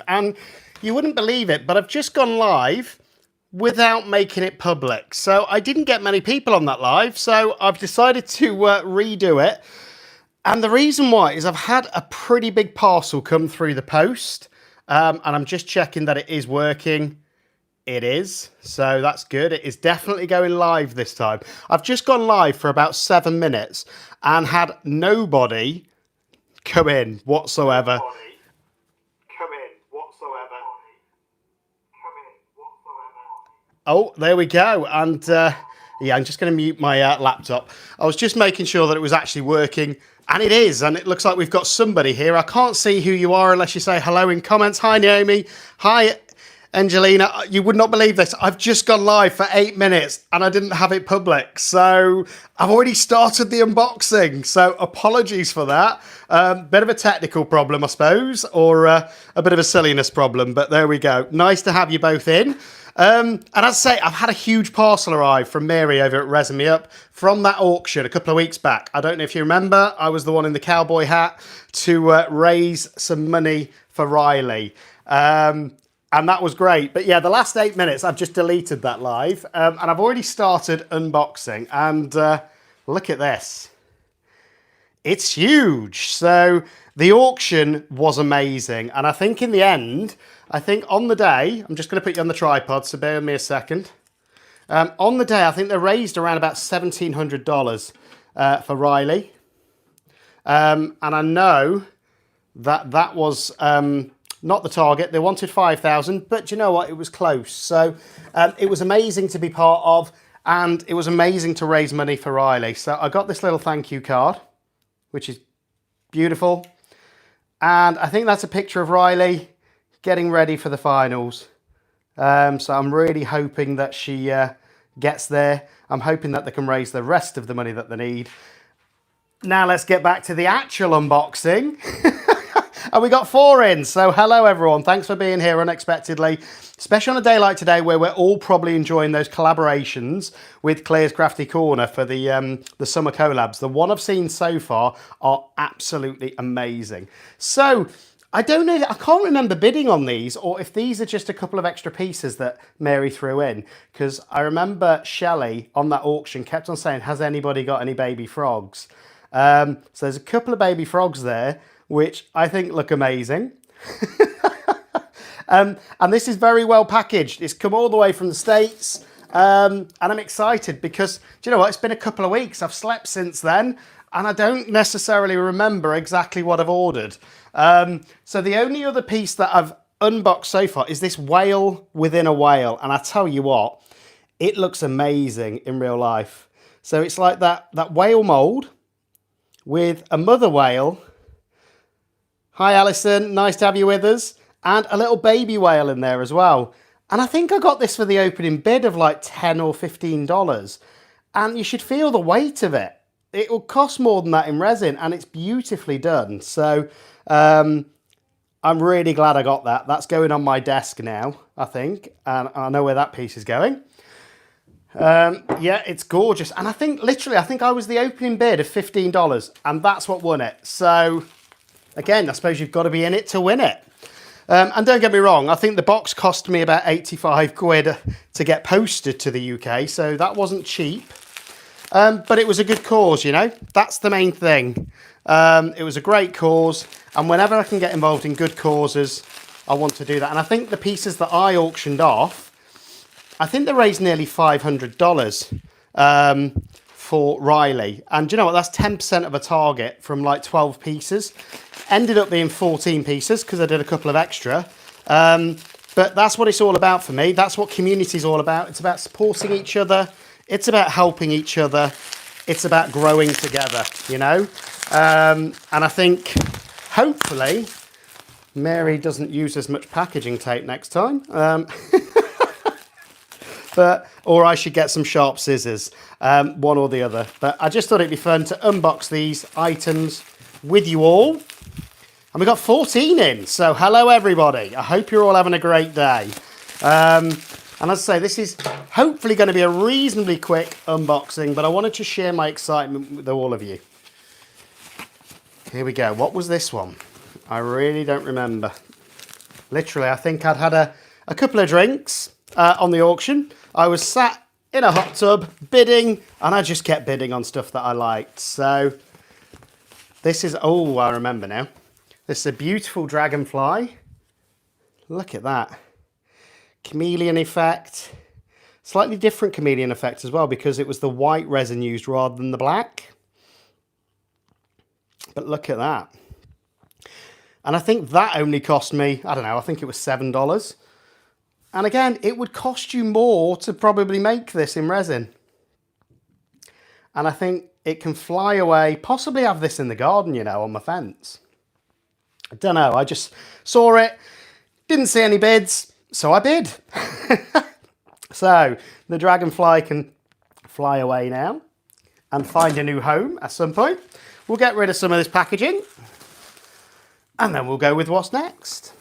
And you wouldn't believe it, but I've just gone live without making it public. So I didn't get many people on that live, so I've decided to redo it. And the reason why is I've had a pretty big parcel come through the post, and I'm just checking that it is working. It is, so that's good. It is definitely going live this time. I've just gone live for about 7 minutes and had nobody come in whatsoever. Oh, there we go. And yeah, I'm just going to mute my laptop. I was just making sure that it was actually working. And it is. And it looks like we've got somebody here. I can't see who you are unless you say hello in comments. Hi, Naomi. Hi, Angelina. You would not believe this. I've just gone live for 8 minutes and I didn't have it public. So I've already started the unboxing. So apologies for that. Bit of a technical problem, I suppose, or a bit of a silliness problem. But there we go. Nice to have you both in. And as I say, I've had a huge parcel arrive from Mary over at ResinMeUp from that auction a couple of weeks back. I don't know if you remember, I was the one in the cowboy hat to raise some money for Rylee. And that was great. But yeah, the last 8 minutes, I've just deleted that live. And I've already started unboxing. And look at this. It's huge. So the auction was amazing. And I think in the end, I think on the day, I'm just going to put you on the tripod, so bear with me a second. On the day, I think they raised around about $1,700 for Rylee. And I know that that was not the target. They wanted 5,000, but you know what? It was close. So it was amazing to be part of, and it was amazing to raise money for Rylee. So I got this little thank you card, which is beautiful. And I think that's a picture of Rylee getting ready for the finals. So I'm really hoping that she gets there. I'm hoping that they can raise the rest of the money that they need. Now let's get back to the actual unboxing. And we got 4 in, so hello everyone. Thanks for being here unexpectedly. Especially on a day like today where we're all probably enjoying those collaborations with Claire's Crafty Corner for the summer collabs. The one I've seen so far are absolutely amazing. So, I don't know, I can't remember bidding on these or if these are just a couple of extra pieces that Mary threw in. Because I remember Shelley on that auction kept on saying, has anybody got any baby frogs? So there's a couple of baby frogs there, which I think look amazing. And this is very well packaged. It's come all the way from the States. And I'm excited because, do you know what? It's been a couple of weeks. I've slept since then. And I don't necessarily remember exactly what I've ordered. So the only other piece that I've unboxed so far is this whale within a whale. And I tell you what, it looks amazing in real life. So it's like that whale mold with a mother whale. Hi, Alison. Nice to have you with us. And a little baby whale in there as well. And I think I got this for the opening bid of like $10 or $15. And you should feel the weight of it. It will cost more than that in resin, and it's beautifully done. So I'm really glad I got that. That's going on my desk now, I think. And I know where that piece is going. Yeah, it's gorgeous. And I think, literally, I think I was the opening bid of $15, and that's what won it. So, again, I suppose you've got to be in it to win it. And don't get me wrong, I think the box cost me about 85 quid to get posted to the UK, so that wasn't cheap. But it was a good cause, you know. That's the main thing. It was a great cause, and whenever I can get involved in good causes, I want to do that. And I think the pieces that I auctioned off, I think they raised nearly $500 for Rylee. And do you know what? That's 10% of a target from like 12 pieces. Ended up being 14 pieces because I did a couple of extra. But that's what it's all about for me. That's what community is all about. It's about supporting each other. It's about helping each other. It's about growing together, you know. And I think, hopefully, Mary doesn't use as much packaging tape next time. Or I should get some sharp scissors, one or the other. But I just thought it'd be fun to unbox these items with you all. And we got 14 in, so hello everybody. I hope you're all having a great day. And as I say, this is hopefully going to be a reasonably quick unboxing, but I wanted to share my excitement with all of you. Here we go. What was this one? I really don't remember. Literally, I think I'd had a couple of drinks on the auction. I was sat in a hot tub bidding, and I just kept bidding on stuff that I liked. So this is, oh, I remember now. This is a beautiful dragonfly. Look at that. Chameleon effect. Slightly different chameleon effect as well, because it was the white resin used rather than the black. But look at that. And I think that only cost me, I don't know, I think it was $7. And again, it would cost you more to probably make this in resin. And I think it can fly away, possibly have this in the garden, you know, on my fence. I don't know, I just saw it, didn't see any bids, so I bid. So the dragonfly can fly away now and find a new home at some point. We'll get rid of some of this packaging and then we'll go with what's next.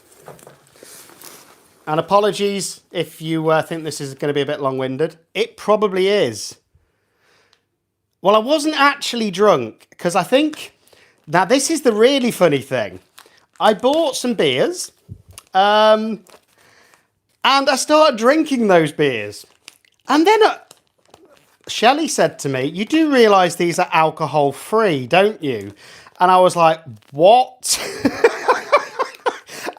And apologies if you think this is going to be a bit long-winded. It probably is. Well, I wasn't actually drunk because I think, now this is the really funny thing. I bought some beers and I started drinking those beers. And then Shelley said to me, you do realise these are alcohol-free, don't you? And I was like, what?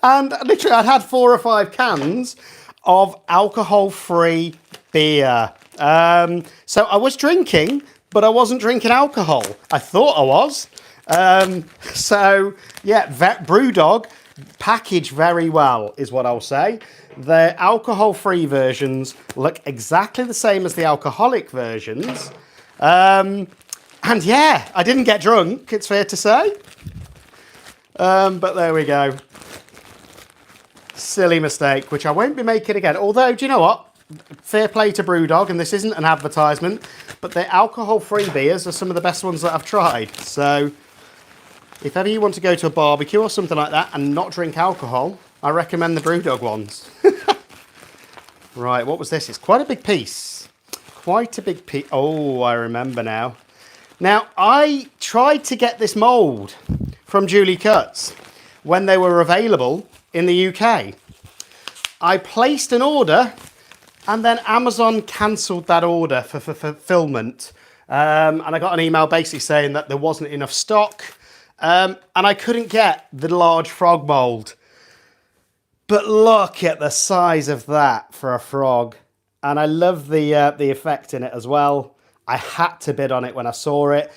And literally, I'd had 4 or 5 cans of alcohol-free beer. So I was drinking, but I wasn't drinking alcohol. I thought I was. So, yeah, Brewdog packaged very well, is what I'll say. The alcohol-free versions look exactly the same as the alcoholic versions. And yeah, I didn't get drunk, it's fair to say. But there we go. Silly mistake, which I won't be making again. Although, do you know what? Fair play to Brewdog, and this isn't an advertisement, but their alcohol-free beers are some of the best ones that I've tried. So, if ever you want to go to a barbecue or something like that and not drink alcohol, I recommend the Brewdog ones. Right, what was this? It's quite a big piece. Quite a big piece. Oh, I remember now. Now, I tried to get this mould from Julie Cuts when they were available in the UK. I placed an order and then Amazon cancelled that order for fulfillment. And I got an email basically saying that there wasn't enough stock and I couldn't get the large frog mould. But look at the size of that for a frog. And I love the effect in it as well. I had to bid on it when I saw it,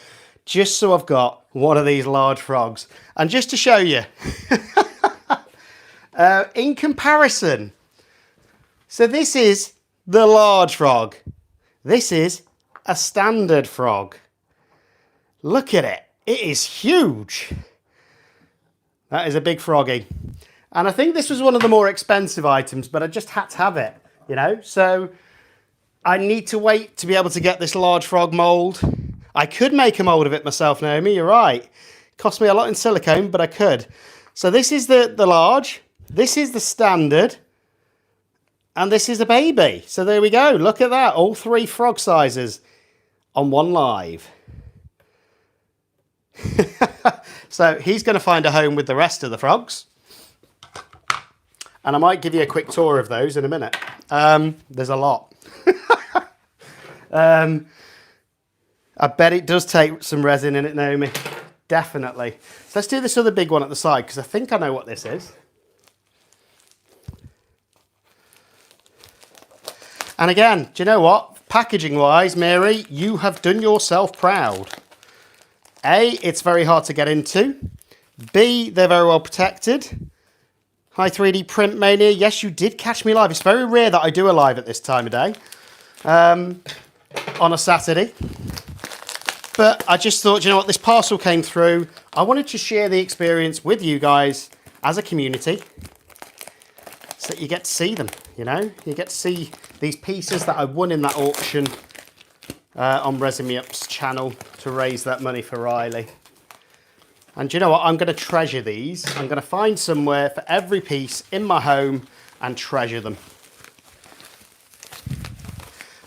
just so I've got one of these large frogs. And just to show you, in comparison, so this is the large frog. This is a standard frog. Look at it. It is huge. That is a big froggy. And I think this was one of the more expensive items, but I just had to have it, you know? So I need to wait to be able to get this large frog mould. I could make a mould of it myself, Naomi, you're right. It cost me a lot in silicone, but I could. So this is the large, this is the standard, and this is the baby. So there we go, look at that, all 3 frog sizes on one live. So he's going to find a home with the rest of the frogs. And I might give you a quick tour of those in a minute. There's a lot. I bet it does take some resin in it, Naomi. Definitely. So let's do this other big one at the side, because I think I know what this is. And again, do you know what? Packaging-wise, Mary, you have done yourself proud. A, it's very hard to get into. B, they're very well protected. Hi 3D Print Mania. Yes, you did catch me live. It's very rare that I do a live at this time of day. On a Saturday. But I just thought, you know what, this parcel came through. I wanted to share the experience with you guys as a community. So that you get to see them, you know. You get to see these pieces that I won in that auction on ResinMeUp's channel to raise that money for Rylee. And do you know what? I'm going to treasure these. I'm going to find somewhere for every piece in my home and treasure them.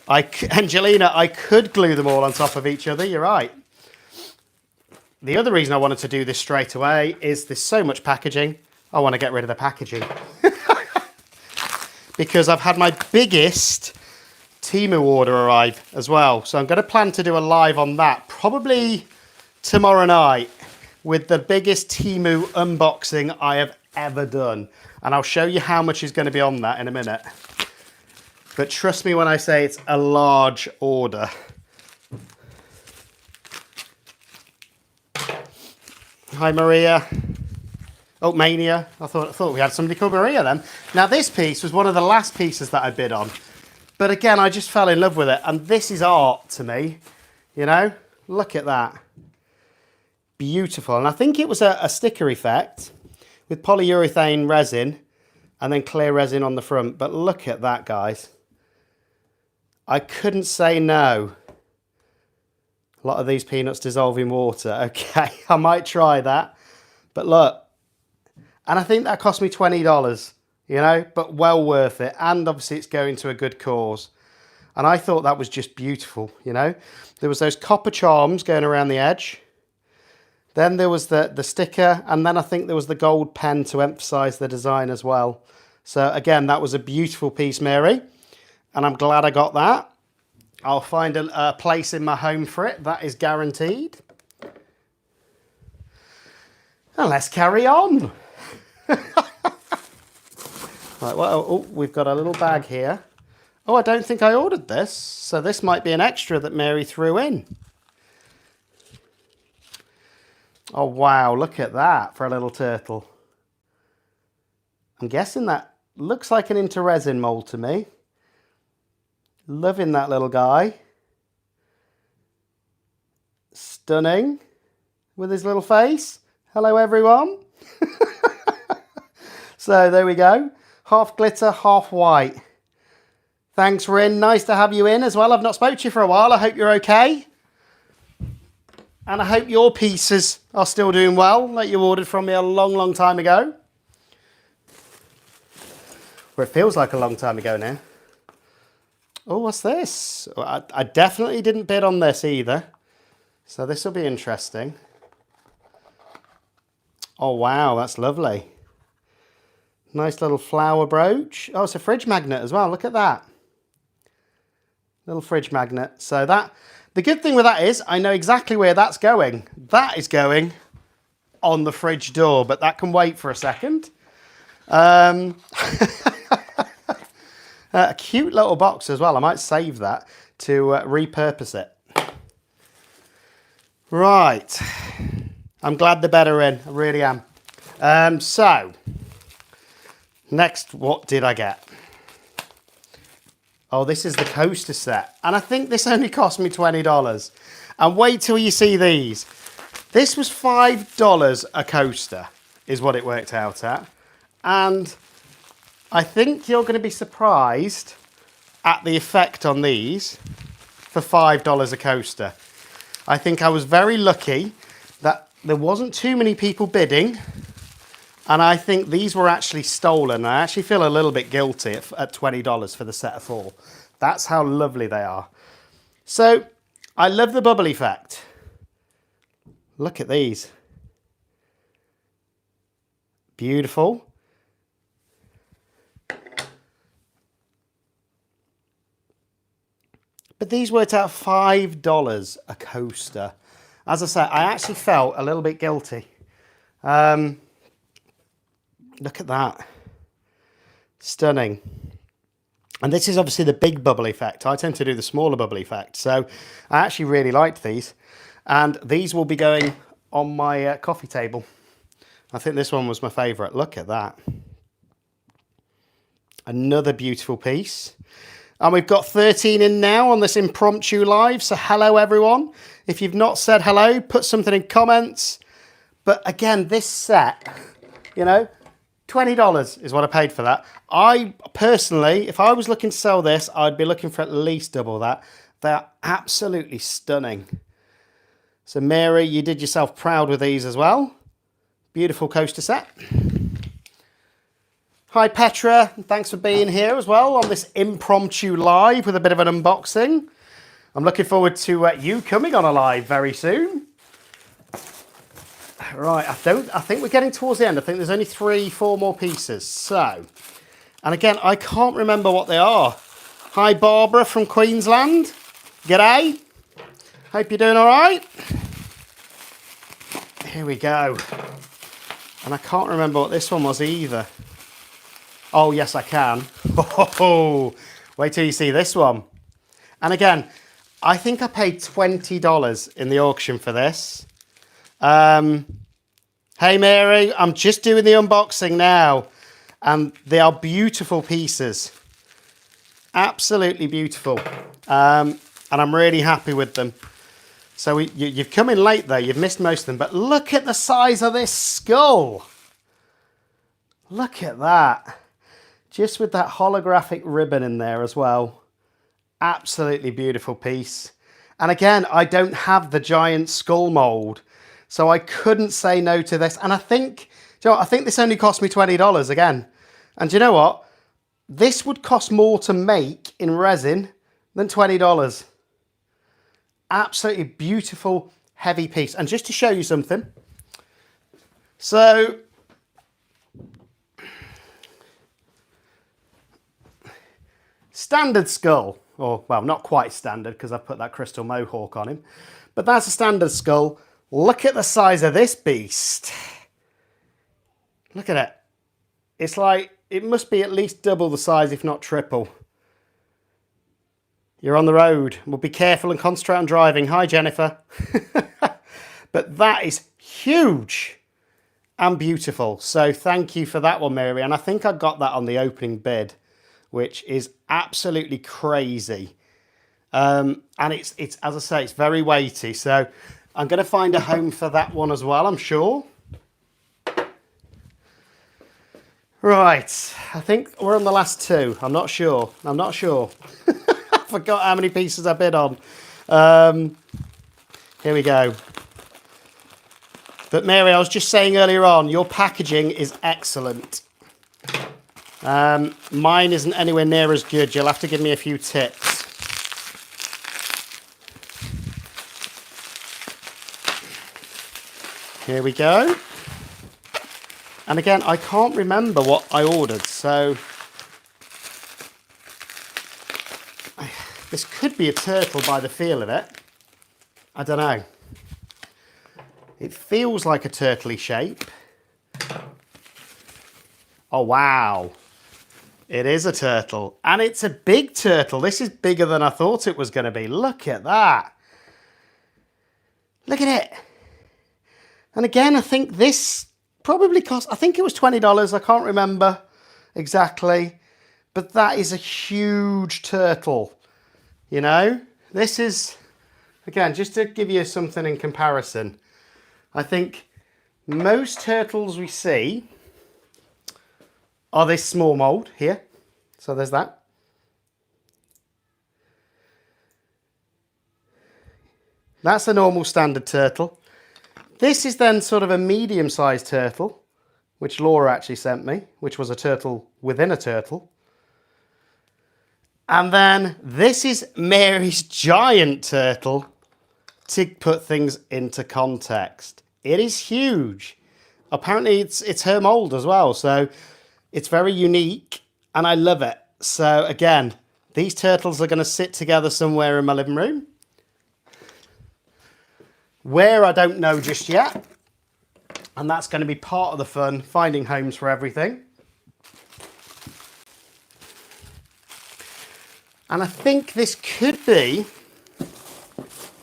Angelina, I could glue them all on top of each other. You're right. The other reason I wanted to do this straight away is there's so much packaging. I want to get rid of the packaging. because I've had my biggest Temu order arrive as well. So I'm going to plan to do a live on that probably tomorrow night with the biggest Temu unboxing I have ever done. And I'll show you how much is going to be on that in a minute. But trust me when I say it's a large order. Hi, Maria. Oh, Mania. I thought we had somebody called Maria then. Now, this piece was one of the last pieces that I bid on. But again, I just fell in love with it. And this is art to me. You know, look at that. Beautiful. And I think it was a sticker effect with polyurethane resin and then clear resin on the front. But look at that, guys. I couldn't say no. A lot of these peanuts dissolve in water. Okay, I might try that. But look. And I think that cost me $20, you know, but well worth it. And obviously it's going to a good cause. And I thought that was just beautiful, you know. There was those copper charms going around the edge. Then there was the sticker. And then I think there was the gold pen to emphasize the design as well. So again, that was a beautiful piece, Mary. And I'm glad I got that. I'll find a place in my home for it. That is guaranteed. And let's carry on. Right, well, oh, we've got a little bag here. Oh, I don't think I ordered this. So this might be an extra that Mary threw in. Oh, wow, look at that for a little turtle. I'm guessing that looks like an into resin mold to me. Loving that little guy. Stunning with his little face. Hello, everyone. So there we go. Half glitter, half white. Thanks, Rin. Nice to have you in as well. I've not spoke to you for a while. I hope you're okay. And I hope your pieces are still doing well, like you ordered from me a long, long time ago. Well, it feels like a long time ago now. Oh, what's this? I definitely didn't bid on this either. So this will be interesting. Oh, wow, that's lovely. Nice little flower brooch. Oh, it's a fridge magnet as well. Look at that. Little fridge magnet. So that, the good thing with that is I know exactly where that's going. That is going on the fridge door, but that can wait for a second. A cute little box as well. I might save that to repurpose it. Right. I'm glad the bed are in. I really am. So, next, what did I get? Oh, this is the coaster set. And I think this only cost me $20. And wait till you see these. This was $5 a coaster, is what it worked out at. And I think you're going to be surprised at the effect on these for $5 a coaster. I think I was very lucky that there wasn't too many people bidding. And I think these were actually stolen. I actually feel a little bit guilty at $20 for the set of 4. That's how lovely they are. So I love the bubble effect. Look at these. Beautiful. But these worked out $5 a coaster. As I say, I actually felt a little bit guilty. Look at that. Stunning. And this is obviously the big bubble effect. I tend to do the smaller bubble effect. So I actually really liked these. And these will be going on my coffee table. I think this one was my favourite. Look at that. Another beautiful piece. And we've got 13 in now on this impromptu live. So hello, everyone. If you've not said hello, put something in comments. But again, this set, you know, $20 is what I paid for that. I personally, if I was looking to sell this, I'd be looking for at least double that. They're absolutely stunning. So Mary, you did yourself proud with these as well. Beautiful coaster set. Hi Petra, thanks for being here as well on this impromptu live with a bit of an unboxing. I'm looking forward to you coming on a live very soon. Right, I think we're getting towards the end. I think there's only 3-4 more pieces. So And again, I can't remember what they are. Hi, Barbara from Queensland. G'day. Hope you're doing all right. Here we go. And I can't remember what this one was either. Oh, yes, I can. Oh, wait till you see this one. And again, I think I paid $20 in the auction for this. Hey, Mary, I'm just doing the unboxing now. And they are beautiful pieces. Absolutely beautiful. And I'm really happy with them. So you've come in late, though. You've missed most of them. But look at the size of this skull. Look at that. Just with that holographic ribbon in there as well. Absolutely beautiful piece. And again, I don't have the giant skull mold. So I couldn't say no to this. And I think, you know what, I think this only cost me $20 again. And you know what? This would cost more to make in resin than $20. Absolutely beautiful, heavy piece. And just to show you something. So, standard skull. Or, well, not quite standard because I put that crystal mohawk on him. But that's a standard skull. Look at the size of this beast. Look at it. It's like, it must be at least double the size, if not triple. You're on the road. Well, be careful and concentrate on driving. Hi, Jennifer. But that is huge and beautiful. So thank you for that one, Mary. And I think I got that on the opening bid, which is absolutely crazy. And it's as I say, it's very weighty. So I'm going to find a home for that one as well, I'm sure. Right, I think we're on the last two. I'm not sure. I forgot how many pieces I bid on. Here we go. But Mary, I was just saying earlier on, your packaging is excellent. Mine isn't anywhere near as good. You'll have to give me a few tips. Here we go. And again, I can't remember what I ordered, so this could be a turtle by the feel of it. I don't know. It feels like a turtley shape. Oh, wow. It is a turtle. And it's a big turtle. This is bigger than I thought it was going to be. Look at that. Look at it. And again, I think this probably cost, I think it was $20. I can't remember exactly. But that is a huge turtle. You know, this is, again, just to give you something in comparison. I think most turtles we see are this small mold here. So there's that. That's a normal standard turtle. This is then sort of a medium-sized turtle, which Laura actually sent me, which was a turtle within a turtle. And then this is Mary's giant turtle to put things into context. It is huge. Apparently it's her mold as well, so it's very unique and I love it. So again, these turtles are going to sit together somewhere in my living room. Where, I don't know just yet. And that's going to be part of the fun, finding homes for everything. And I think this could be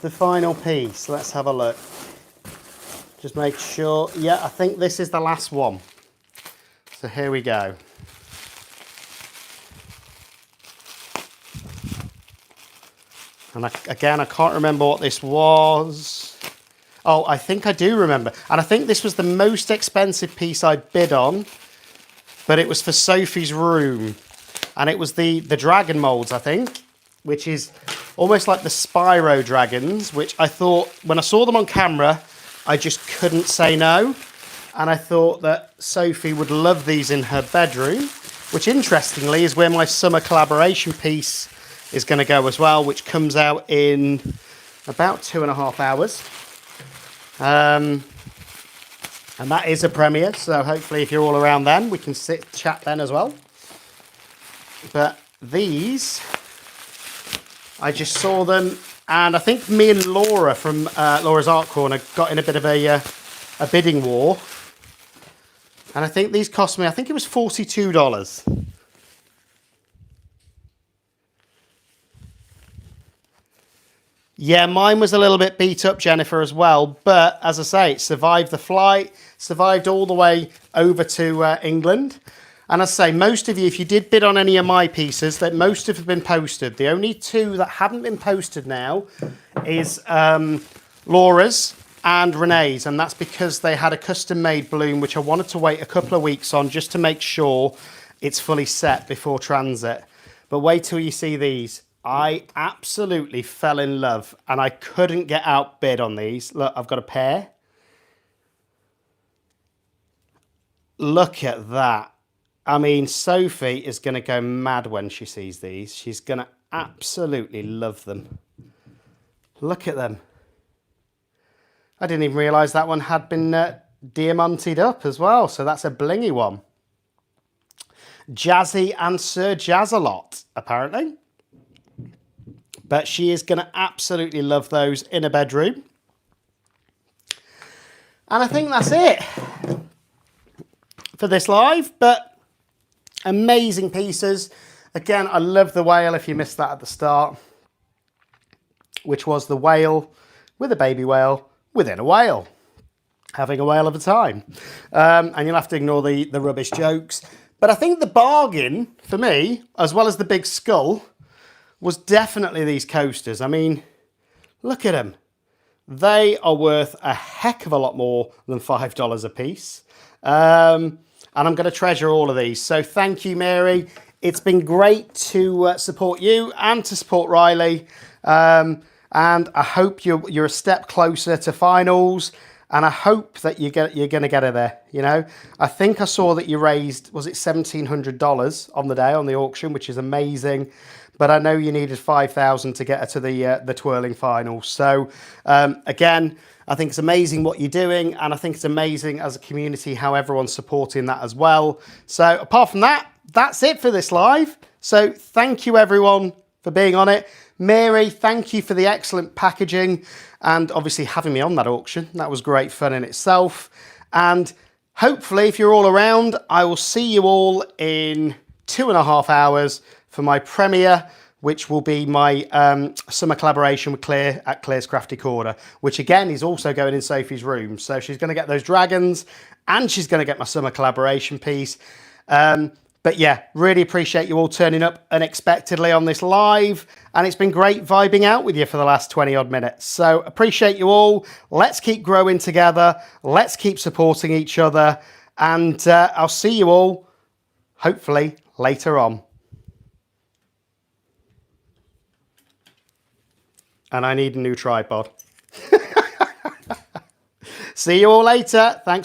the final piece. Let's have a look. Just make sure. Yeah, I think this is the last one. So here we go. And again, I can't remember what this was. Oh, I think I do remember. And I think this was the most expensive piece I bid on. But it was for Sophie's room. And it was the dragon molds, I think. Which is almost like the Spyro dragons. Which I thought, when I saw them on camera, I just couldn't say no. And I thought that Sophie would love these in her bedroom. Which, interestingly, is where my summer collaboration piece is going to go as well. Which comes out in about 2.5 hours. And that is a premiere, so hopefully if you're all around then, we can chat then as well. But these, I just saw them, and I think me and Laura from Laura's Art Corner got in a bit of a bidding war. And I think these cost me, I think it was $42. Yeah, mine was a little bit beat up, Jennifer, as well. But as I say, it survived the flight, survived all the way over to England. And as I say, most of you, if you did bid on any of my pieces, that most have been posted. The only two that haven't been posted now is Laura's and Renee's. And that's because they had a custom-made balloon, which I wanted to wait a couple of weeks on just to make sure it's fully set before transit. But wait till you see these. I absolutely fell in love, and I couldn't get outbid on these. Look, I've got a pair. Look at that. I mean, Sophie is going to go mad when she sees these. She's going to absolutely love them. Look at them. I didn't even realise that one had been diamanted up as well, so that's a blingy one. Jazzy and Sir Jazzalot, apparently. But she is going to absolutely love those in a bedroom. And I think that's it for this live. But amazing pieces. Again, I love the whale, if you missed that at the start, which was the whale with a baby whale within a whale. Having a whale of a time. And you'll have to ignore the rubbish jokes. But I think the bargain, for me, as well as the big skull, was definitely these coasters. I mean, look at them. They are worth a heck of a lot more than $5 a piece. And I'm going to treasure all of these. So thank you, Mary. It's been great to support you and to support Rylee. And I hope you're a step closer to finals. And I hope that you're going to get her there. You know, I think I saw that you raised, was it $1,700 on the day on the auction, which is amazing. But I know you needed 5,000 to get her to the twirling final. So again, I think it's amazing what you're doing, and I think it's amazing as a community how everyone's supporting that as well. So apart from that, that's it for this live. So thank you everyone for being on it. Mary, thank you for the excellent packaging and obviously having me on that auction. That was great fun in itself. And hopefully, if you're all around, I will see you all in 2.5 hours for my premiere, which will be my summer collaboration with Claire at Claire's Crafty Corner, which again is also going in Sophie's room. So she's going to get those dragons and she's going to get my summer collaboration piece. But yeah, really appreciate you all turning up unexpectedly on this live. And it's been great vibing out with you for the last 20 odd minutes. So appreciate you all. Let's keep growing together. Let's keep supporting each other. And I'll see you all, hopefully, later on. And I need a new tripod. See you all later. Thanks.